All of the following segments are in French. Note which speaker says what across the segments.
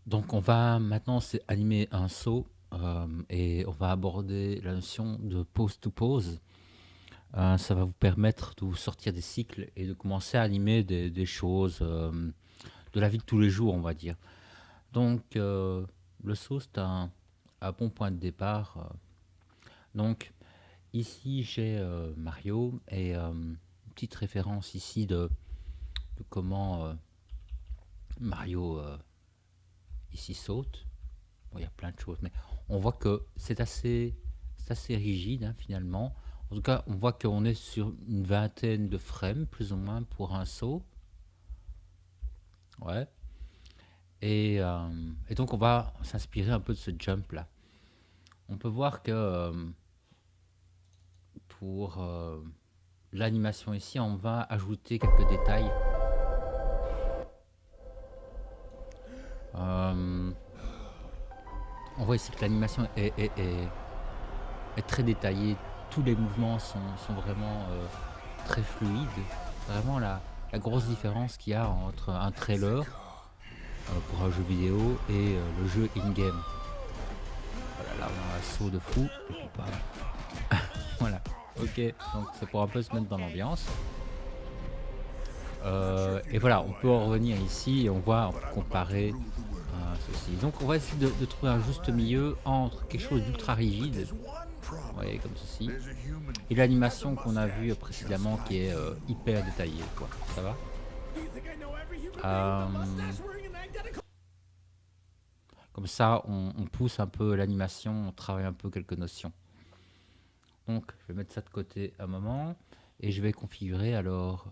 Speaker 1: Donc on va maintenant animer un saut et on va aborder la notion de pose to pose. Ça va vous permettre de vous sortir des cycles et de commencer à animer des choses de la vie de tous les jours, on va dire. Donc le saut, c'est un bon point de départ. Donc ici, j'ai Mario et une petite référence ici de comment Mario ici saute. Bon, il y a plein de choses, mais on voit que c'est assez rigide hein, finalement. En tout cas, on voit qu'on est sur une vingtaine de frames, plus ou moins, pour un saut. Ouais. Et donc, on va s'inspirer un peu de ce jump-là. On peut voir que pour l'animation ici, on va ajouter quelques détails. Euh, on voit ici que l'animation est très détaillée. Tous les mouvements sont vraiment très fluides. Vraiment la grosse différence qu'il y a entre un trailer pour un jeu vidéo et le jeu in-game. Voilà, là on a un saut de fou. Voilà, ok, donc c'est pour un peu se mettre dans l'ambiance. Et voilà, on peut en revenir ici et on voit, on peut comparer ceci. Donc on va essayer de trouver un juste milieu entre quelque chose d'ultra rigide, vous voyez, comme ceci, et l'animation qu'on a vue précédemment qui est hyper détaillée, quoi. Ça va? Comme ça, on pousse un peu l'animation, on travaille un peu quelques notions. Donc, je vais mettre ça de côté un moment et je vais configurer alors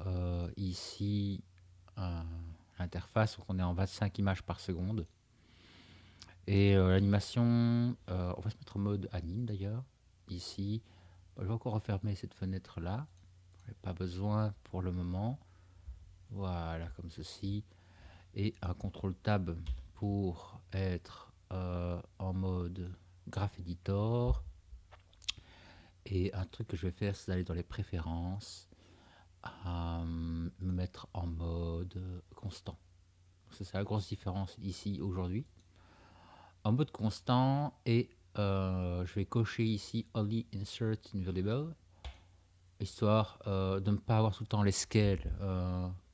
Speaker 1: ici l'interface. Donc, on est en 25 images par seconde. Et l'animation, on va se mettre en mode anime d'ailleurs. Ici, je vais encore refermer cette fenêtre-là. Pas besoin pour le moment. Voilà, comme ceci. Et un contrôle tab pour être en mode Graph Editor. Et un truc que je vais faire, c'est d'aller dans les préférences, me mettre en mode constant. C'est la grosse différence ici aujourd'hui. En mode constant, et je vais cocher ici Only Insert Invisible, histoire de ne pas avoir tout le temps les scales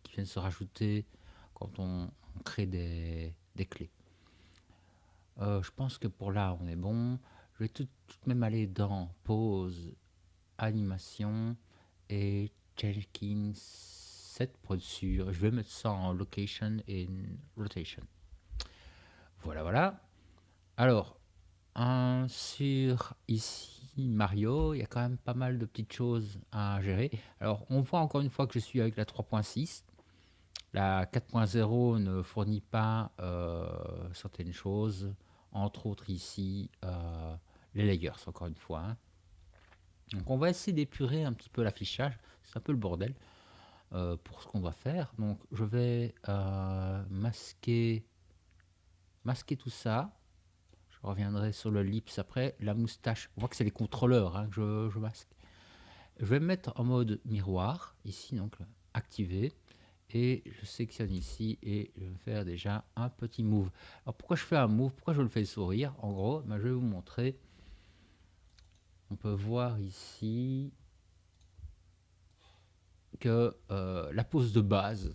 Speaker 1: qui viennent se rajouter quand on crée des clés. Je pense que pour là, on est bon. Je vais tout de même aller dans pause, animation et Jenkins 7 pour être sûr. Je vais mettre ça en location et rotation. Voilà, voilà. Alors, sur ici Mario, il y a quand même pas mal de petites choses à gérer. Alors, on voit encore une fois que je suis avec la 3.6. La 4.0 ne fournit pas certaines choses, entre autres ici les layers, encore une fois. Hein. Donc, on va essayer d'épurer un petit peu l'affichage. C'est un peu le bordel pour ce qu'on doit faire. Donc, je vais masquer tout ça. Je reviendrai sur le lips après. La moustache, on voit que c'est les contrôleurs hein, que je masque. Je vais me mettre en mode miroir, ici, donc activé. Et je sélectionne ici et je vais faire déjà un petit move. Alors pourquoi je fais un move? Pourquoi je le fais sourire? En gros, ben, je vais vous montrer. On peut voir ici que la pose de base,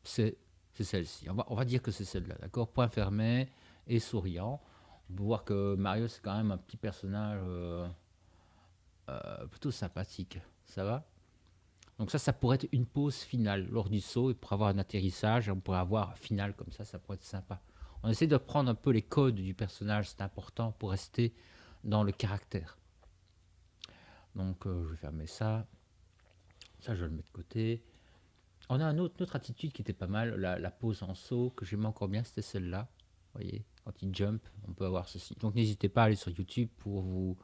Speaker 1: c'est celle-ci. On va dire que c'est celle-là, d'accord? Point fermé et souriant. On peut voir que Mario, c'est quand même un petit personnage plutôt sympathique. Ça va? Donc ça pourrait être une pause finale lors du saut et pour avoir un atterrissage, on pourrait avoir finale comme ça pourrait être sympa. On essaie de prendre un peu les codes du personnage, c'est important pour rester dans le caractère. Donc je vais fermer ça. Ça, je le mets de côté. On a une autre attitude qui était pas mal, la pose en saut que j'aimais encore bien, c'était celle-là. Vous voyez, quand il jump, on peut avoir ceci. Donc n'hésitez pas à aller sur YouTube pour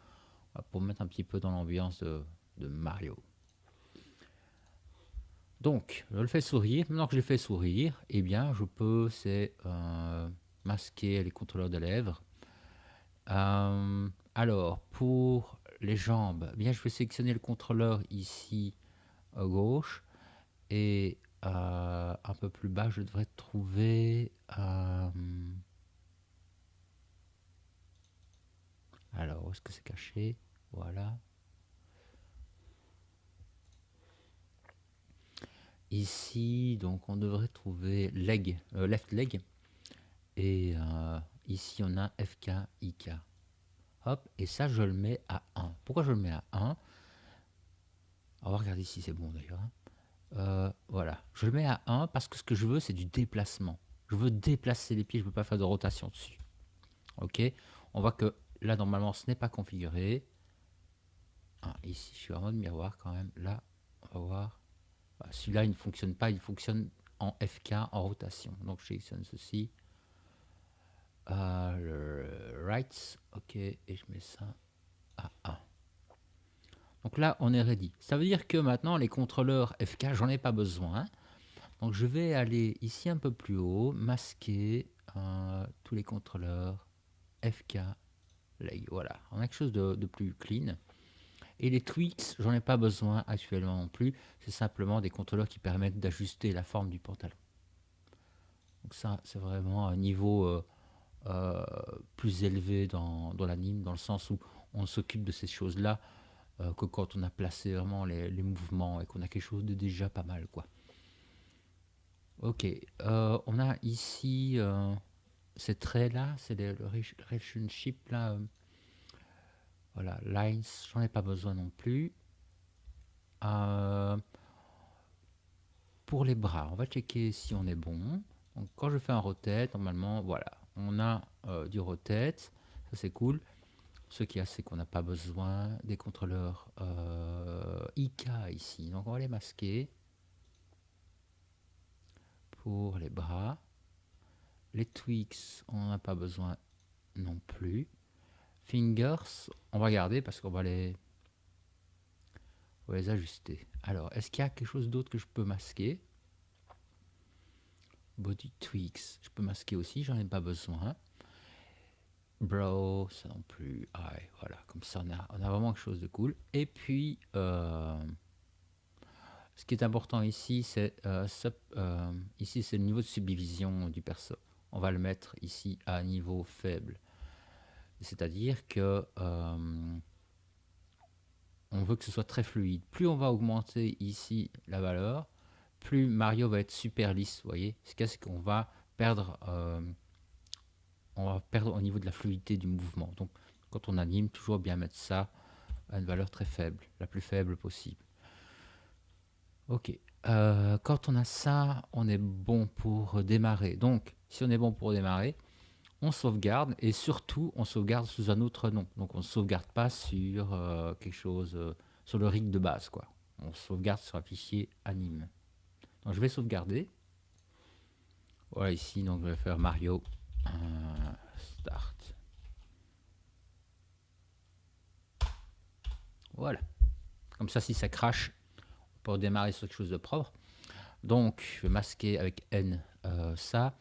Speaker 1: mettre un petit peu dans l'ambiance de Mario. Donc, je le fais sourire. Maintenant que je l'ai fait sourire, eh bien, je peux masquer les contrôleurs de lèvres. Alors, pour les jambes, eh bien, je vais sélectionner le contrôleur ici à gauche. Et un peu plus bas, je devrais trouver où est-ce que c'est caché? Voilà. Ici, donc on devrait trouver leg, left leg. Et ici, on a FK, IK. Hop, et ça, je le mets à 1. Pourquoi je le mets à 1? On va regarder si c'est bon d'ailleurs. Voilà, je le mets à 1 parce que ce que je veux, c'est du déplacement. Je veux déplacer les pieds, je ne veux pas faire de rotation dessus. Ok, on voit que là, normalement, ce n'est pas configuré. Ah, ici, je suis en mode miroir quand même. Là, on va voir. Bah, celui-là, il ne fonctionne pas, il fonctionne en FK, en rotation. Donc, je sélectionne ceci. Le right, ok, et je mets ça à 1. Donc là, on est ready. Ça veut dire que maintenant, les contrôleurs FK, j'en ai pas besoin. Donc je vais aller ici un peu plus haut, masquer tous les contrôleurs FK, leg. Voilà, on a quelque chose de plus clean. Et les tweaks, j'en ai pas besoin actuellement non plus. C'est simplement des contrôleurs qui permettent d'ajuster la forme du pantalon. Donc ça, c'est vraiment un niveau plus élevé dans l'anime, dans le sens où on s'occupe de ces choses-là que quand on a placé vraiment les mouvements et qu'on a quelque chose de déjà pas mal, quoi. Ok, on a ici ces traits-là, c'est le relationship là. Voilà, lines, j'en ai pas besoin non plus. Euh, pour les bras, on va checker si on est bon. Donc, quand je fais un rotate, normalement, voilà, on a du rotate, ça c'est cool. Ce qu'il y a, c'est qu'on n'a pas besoin des contrôleurs IK ici. Donc on va les masquer pour les bras. Les tweaks, on n'en a pas besoin non plus. Fingers, on va garder parce qu'on va les ajuster. Alors, est-ce qu'il y a quelque chose d'autre que je peux masquer? Body tweaks, je peux masquer aussi, j'en ai pas besoin. Brow, ça non plus. Ah ouais, voilà, comme ça on a vraiment quelque chose de cool. Et puis, ce qui est important ici, c'est ici c'est le niveau de subdivision du perso. On va le mettre ici à niveau faible. C'est-à-dire que on veut que ce soit très fluide. Plus on va augmenter ici la valeur, plus Mario va être super lisse, vous voyez. Ce qu'il y a, c'est qu'on va perdre au niveau de la fluidité du mouvement. Donc, quand on anime, toujours bien mettre ça à une valeur très faible, la plus faible possible. Ok. Quand on a ça, on est bon pour démarrer. Donc, si on est bon pour démarrer, on sauvegarde et surtout, on sauvegarde sous un autre nom. Donc, on ne sauvegarde pas sur quelque chose, sur le rig de base, quoi. On sauvegarde sur un fichier anime. Donc, je vais sauvegarder. Voilà, ici, donc, je vais faire Mario Start. Voilà. Comme ça, si ça crache, on peut redémarrer sur quelque chose de propre. Donc, je vais masquer avec N ça.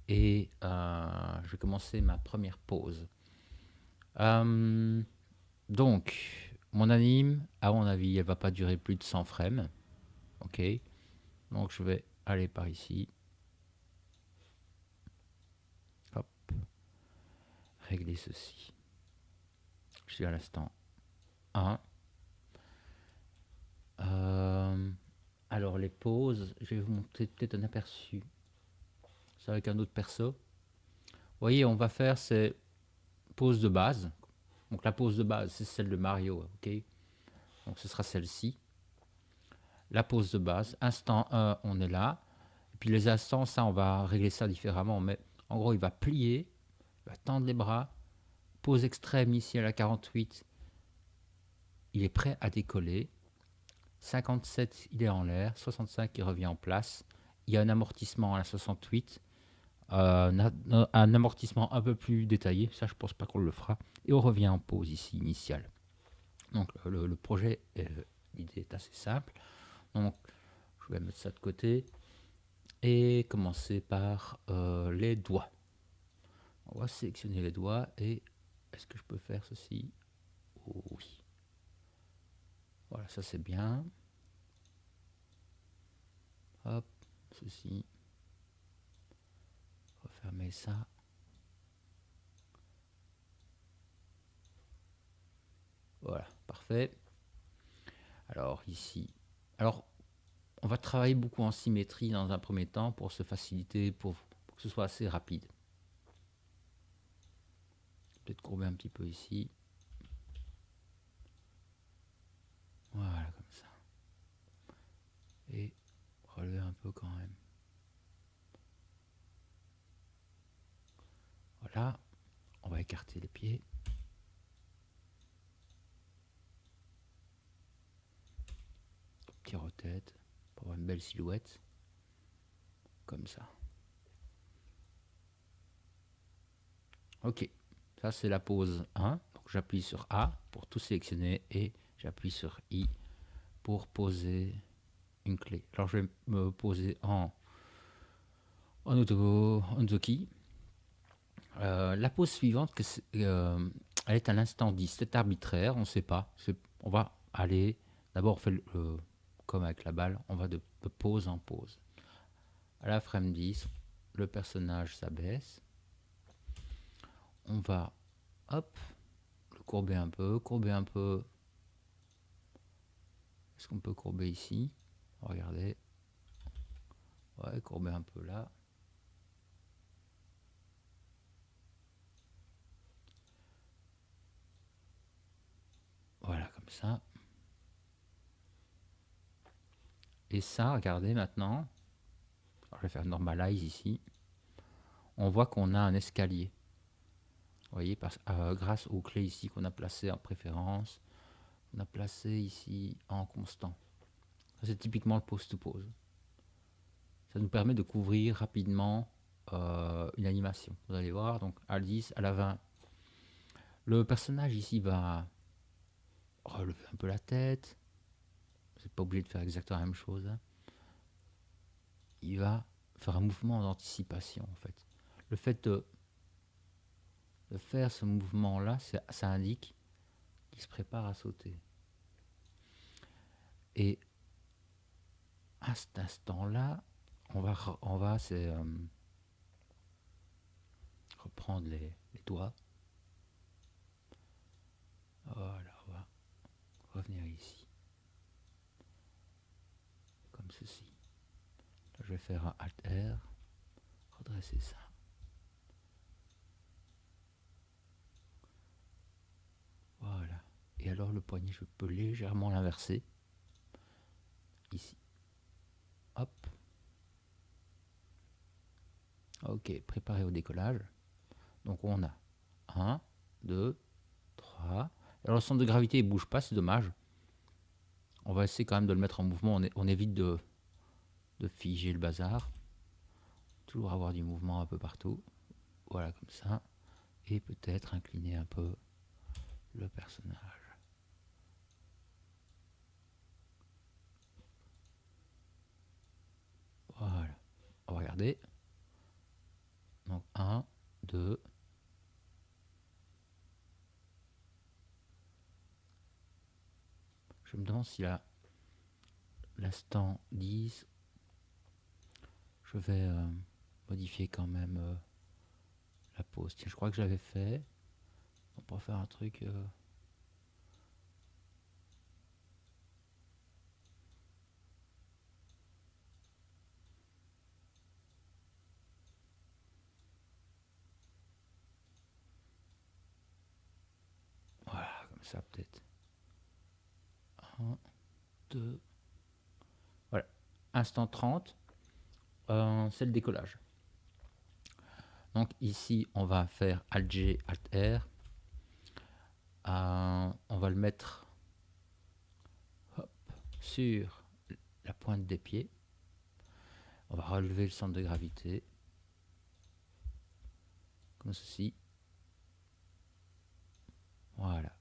Speaker 1: Et je vais commencer ma première pause. Donc, mon anime, à mon avis, elle va pas durer plus de 100 frames. Ok. Donc, je vais aller par ici. Hop. Régler ceci. Je suis à l'instant 1. Alors, les pauses, je vais vous montrer peut-être un aperçu. C'est avec un autre perso. Vous voyez, on va faire ces pauses de base. Donc, la pause de base, c'est celle de Mario. Ok. Donc, ce sera celle-ci. La pause de base. Instant 1, on est là. Et puis les instants, ça, on va régler ça différemment. Mais en gros, il va plier, il va tendre les bras. Pause extrême ici à la 48. Il est prêt à décoller. 57, il est en l'air. 65, il revient en place. Il y a un amortissement à la 68. Un amortissement un peu plus détaillé. Ça, je pense pas qu'on le fera. Et on revient en pause ici, initiale. Donc, le projet, l'idée est assez simple. Donc, je vais mettre ça de côté. Et commencer par les doigts. On va sélectionner les doigts et est-ce que je peux faire ceci? Oh, oui. Voilà, ça c'est bien. Hop, ceci. Refermer ça. parfait. Alors ici, alors on va travailler beaucoup en symétrie dans un premier temps pour se faciliter, pour que ce soit assez rapide. Peut-être courber un petit peu ici. Voilà, comme ça. Et relever un peu quand même. Voilà, on va écarter les pieds. Petit retête pour avoir une belle silhouette. Comme ça. Ok, ça c'est la pose 1. Donc j'appuie sur A pour tout sélectionner et j'appuie sur I pour poser une clé. Alors je vais me poser en auto-key. La pose suivante, elle est à l'instant 10. C'est arbitraire, on ne sait pas. On va aller, d'abord on fait comme avec la balle, on va de pose en pose. À la frame 10, le personnage s'abaisse. On va, hop, le courber un peu. Est-ce qu'on peut courber ici? Regardez. Ouais, courber un peu là. Voilà, comme ça. Et ça, regardez maintenant. Alors, je vais faire normalize ici. On voit qu'on a un escalier. Vous voyez, grâce aux clés ici qu'on a placées en préférence, on a placé ici en constant. C'est typiquement le pose-to-pose. Ça nous permet de couvrir rapidement une animation. Vous allez voir, donc à 10, à la 20, le personnage ici va relever un peu la tête. Vous n'êtes pas obligé de faire exactement la même chose. Hein. Il va faire un mouvement d'anticipation en fait. Le fait de faire ce mouvement-là, ça indique qu'il se prépare à sauter. Et à cet instant-là, on va reprendre les doigts. Voilà, on va revenir ici. Comme ceci. Là, je vais faire un Alt R, redresser ça. Voilà. Et alors le poignet, je peux légèrement l'inverser. Ici. Hop. Ok, préparé au décollage. Donc on a 1, 2, 3. Alors le centre de gravité ne bouge pas, c'est dommage. On va essayer quand même de le mettre en mouvement. On évite de figer le bazar. Toujours avoir du mouvement un peu partout. Voilà, comme ça. Et peut-être incliner un peu le personnage. Voilà. On va regarder. Donc 1, 2. Je me demande si l'instant 10, je vais modifier quand même la pose. Tiens, je crois que j'avais fait. On pourra faire un truc. Voilà, comme ça peut-être. 1, 2. Voilà. Instant 30, c'est le décollage. Donc ici, on va faire Alt G, Alt R. On va le mettre hop, sur la pointe des pieds. On va relever le centre de gravité. Comme ceci. Voilà.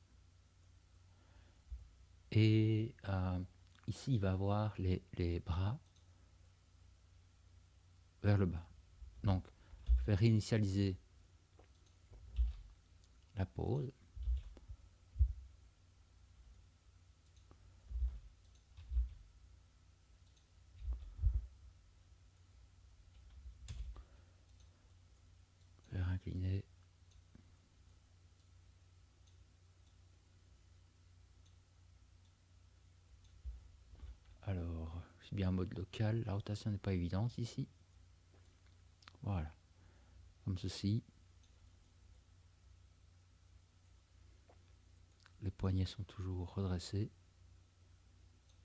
Speaker 1: Et ici, il va avoir les bras vers le bas. Donc, je vais réinitialiser la pose. Je vais incliner. C'est bien en mode local. La rotation n'est pas évidente ici. Voilà. Comme ceci. Les poignets sont toujours redressés.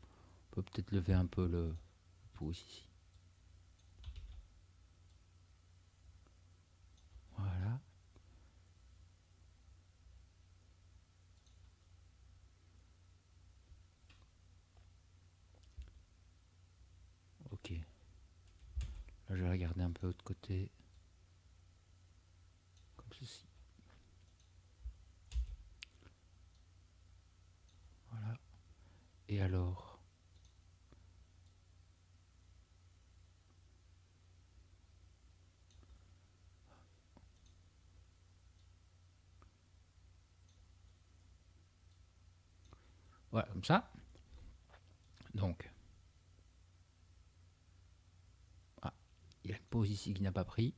Speaker 1: On peut peut-être lever un peu le pouce ici. Voilà. Ok. Là, je vais regarder un peu de l'autre côté. Comme ceci. Voilà. Et alors, voilà, comme ça. Donc, il y a une pause ici qui n'a pas pris.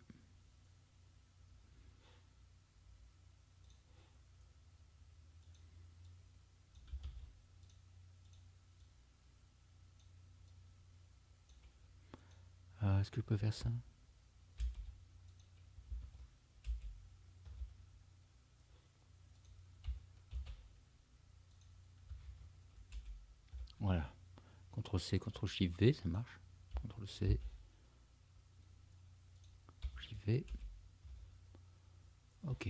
Speaker 1: Est-ce que je peux faire ça? Voilà. CTRL-C, CTRL-SHIFT-V, ça marche. CTRL-C, SHIFT-V. Ok.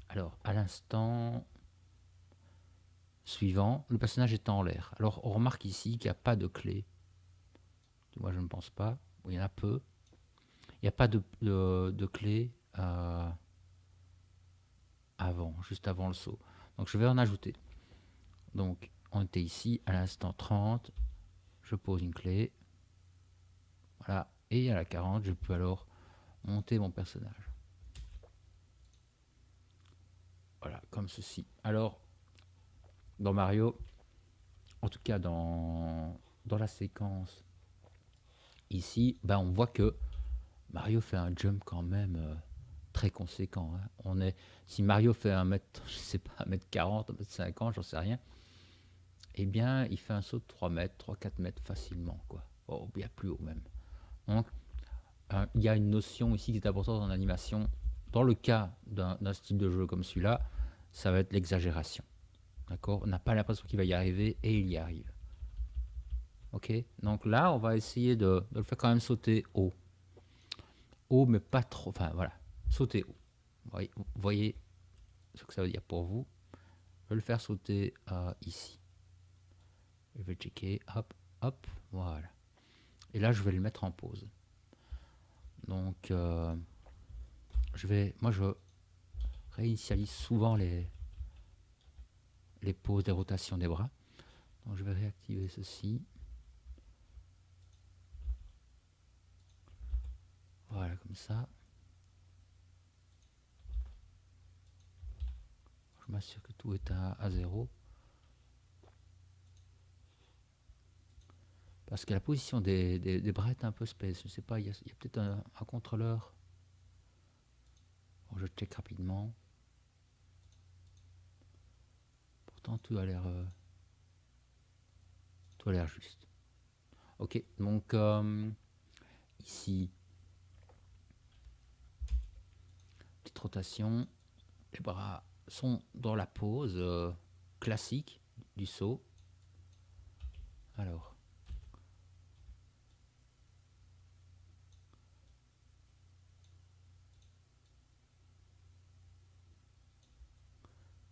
Speaker 1: Alors, à l'instant suivant, le personnage est en l'air. Alors, on remarque ici qu'il n'y a pas de clé. Moi, je ne pense pas. Il y en a peu. Il n'y a pas de clé juste avant le saut. Donc, je vais en ajouter. Donc, on était ici à l'instant 30. Je pose une clé. Voilà. Et à la 40, je peux alors monter mon personnage. Voilà, comme ceci. Alors, dans Mario, en tout cas dans la séquence ici, ben on voit que Mario fait un jump quand même très conséquent. Hein. Si Mario fait 1m, je sais pas, 1m40, 1m50, j'en sais rien, eh bien, il fait un saut de 3 mètres, 3-4 mètres facilement, quoi. Oh, bien plus haut même. Donc, il y a une notion ici qui est importante en animation. Dans le cas d'un style de jeu comme celui-là, ça va être l'exagération. D'accord? On n'a pas l'impression qu'il va y arriver et il y arrive. Ok? Donc là, on va essayer de le faire quand même sauter haut. Haut, mais pas trop. Enfin, voilà. Sauter haut. Vous voyez ce que ça veut dire pour vous. Je vais le faire sauter ici. Je vais checker. Hop, hop. Voilà. Et là, je vais le mettre en pause. Donc, moi, je réinitialise souvent les pauses, les rotations des bras. Donc, je vais réactiver ceci. Voilà, comme ça. Je m'assure que tout est à 0. Parce que la position des bras est un peu space. Je ne sais pas, il y a peut-être un contrôleur. Bon, je check rapidement. Pourtant, tout a l'air juste. Ok, donc ici, petite rotation. Les bras sont dans la pose classique du saut. Alors,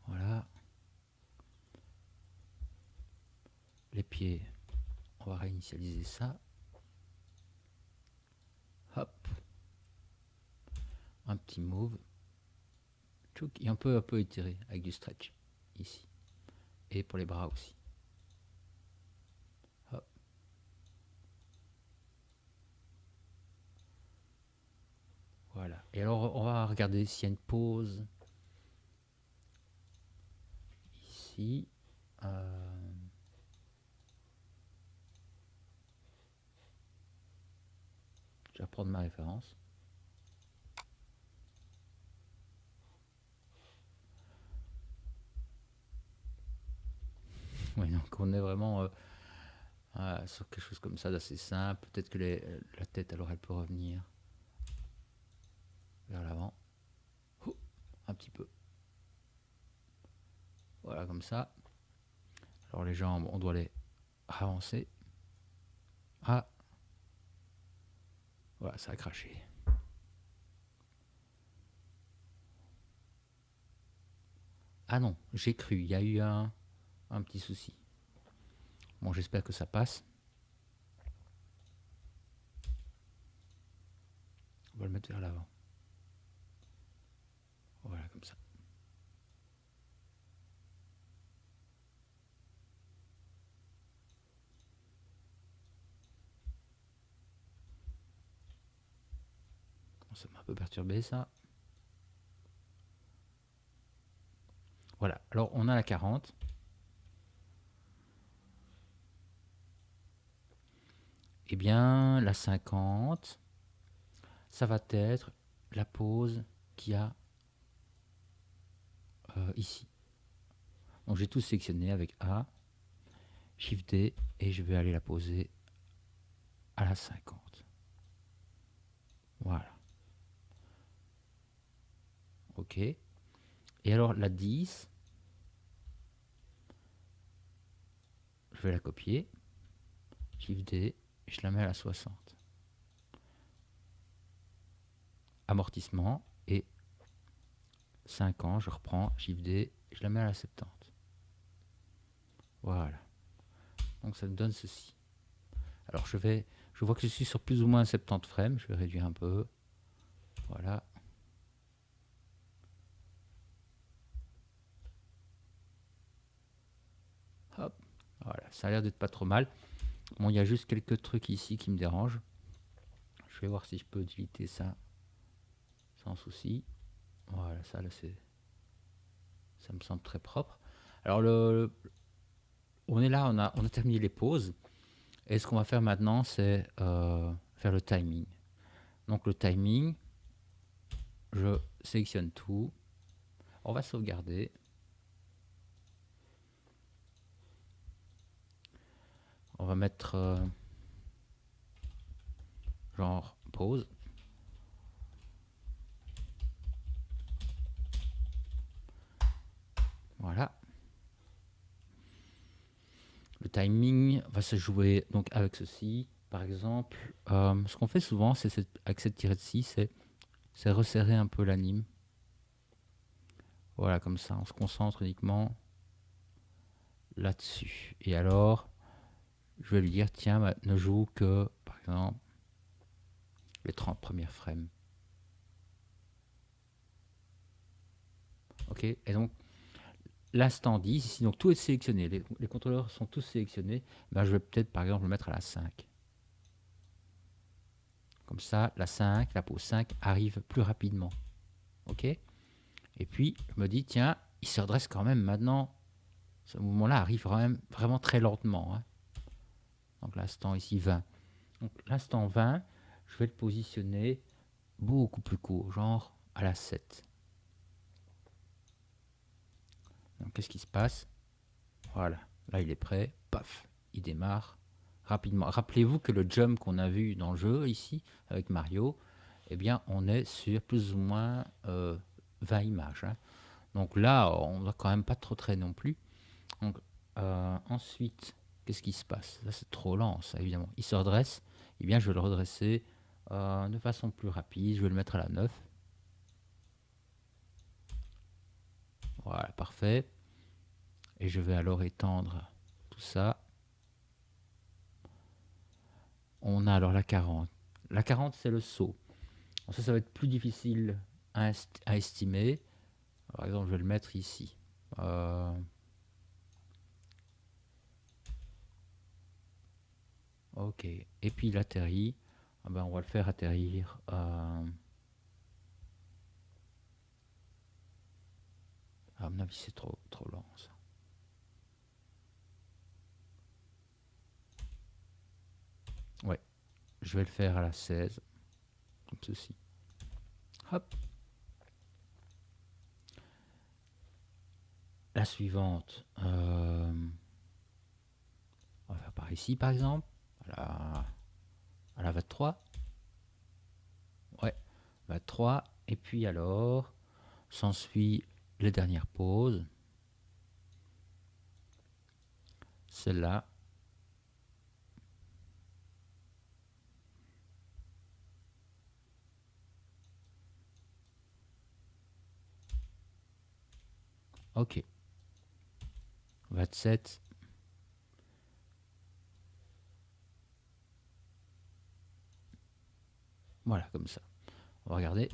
Speaker 1: voilà. Les pieds, on va réinitialiser ça. Hop. Un petit move. Et un peu étiré avec du stretch ici. Et pour les bras aussi. Hop. Voilà. Et alors, on va regarder s'il y a une pause ici. Je vais prendre ma référence. Ouais, donc on est vraiment sur quelque chose comme ça d'assez simple. Peut-être que la tête, alors elle peut revenir vers l'avant. Oh, un petit peu. Voilà, comme ça. Alors les jambes, on doit les avancer. Ah, voilà, ça a craché. Ah non, j'ai cru, il y a eu un petit souci. Bon, j'espère que ça passe. On va le mettre vers l'avant. Voilà, comme ça. Bon, ça m'a un peu perturbé, ça. Voilà, alors on a la 40. Eh bien, la 50, ça va être la pause qu'il y a ici. Donc j'ai tout sélectionné avec A, Shift D, et je vais aller la poser à la 50. Voilà. OK. Et alors la 10, je vais la copier. Shift D, je la mets à la 60. Amortissement, et 5 ans, je reprends, Shift D, je la mets à la 70. Voilà. Donc ça me donne ceci. Alors je vois que je suis sur plus ou moins 70 frames, je vais réduire un peu. Voilà. Hop. Voilà, ça a l'air d'être pas trop mal. Bon, il y a juste quelques trucs ici qui me dérangent. Je vais voir si je peux utiliter ça sans souci. Voilà, ça là ça me semble très propre. Alors on est là, on a terminé les pauses. Et ce qu'on va faire maintenant, c'est faire le timing. Donc le timing, je sélectionne tout. On va sauvegarder. On va mettre genre pause. Voilà. Le timing va se jouer donc avec ceci. Par exemple, ce qu'on fait souvent, c'est avec cette tirée de scie, c'est resserrer un peu l'anime. Voilà, comme ça, on se concentre uniquement là-dessus. Et alors, je vais lui dire, tiens, bah, ne joue que, par exemple, les 30 premières frames. Ok. Et donc, l'instant 10, ici, donc tout est sélectionné. Les contrôleurs sont tous sélectionnés. Ben, je vais peut-être, par exemple, le mettre à la 5. Comme ça, la 5, la pause 5 arrive plus rapidement. Ok. Et puis, je me dis, tiens, il se redresse quand même maintenant. Ce mouvement-là arrive quand même vraiment très lentement. Hein. Donc, l'instant ici, 20. Donc, l'instant 20, je vais le positionner beaucoup plus court, genre à la 7. Donc, qu'est-ce qui se passe? Voilà, là, il est prêt. Paf, il démarre rapidement. Rappelez-vous que le jump qu'on a vu dans le jeu, ici, avec Mario, eh bien, on est sur plus ou moins 20 images. Hein. Donc là, on ne va quand même pas trop traîner non plus. Donc, ensuite, qu'est-ce qui se passe? Là, c'est trop lent, ça, évidemment. Il se redresse. Eh bien, je vais le redresser de façon plus rapide. Je vais le mettre à la 9. Voilà, parfait. Et je vais alors étendre tout ça. On a alors la 40. La 40, c'est le saut. Alors ça va être plus difficile à estimer. Par exemple, je vais le mettre ici. Ok. Et puis il atterrit. Ah ben, on va le faire atterrir. À mon avis, c'est trop lent ça. Ouais. Je vais le faire à la 16. Comme ceci. Hop. La suivante. par ici par exemple, à la 23. Ouais, 23. Et puis alors, s'ensuit les dernières pauses. Celle-là. Ok. 27. Voilà, comme ça. On va regarder.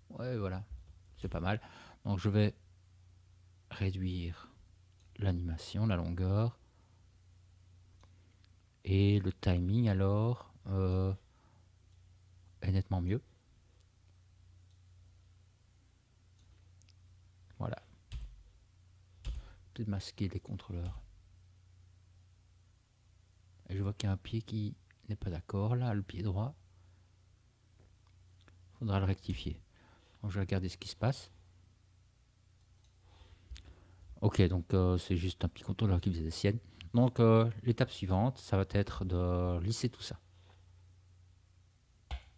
Speaker 1: Ouais, voilà. C'est pas mal. Donc je vais réduire l'animation, la longueur. Et le timing alors est nettement mieux. Voilà. Peut-être masquer les contrôleurs. Et je vois qu'il y a un pied qui n'est pas d'accord là, le pied droit. Faudra le rectifier. Donc je vais regarder ce qui se passe. Ok, donc c'est juste un petit contrôleur qui faisait des siennes. Donc l'étape suivante, ça va être de lisser tout ça.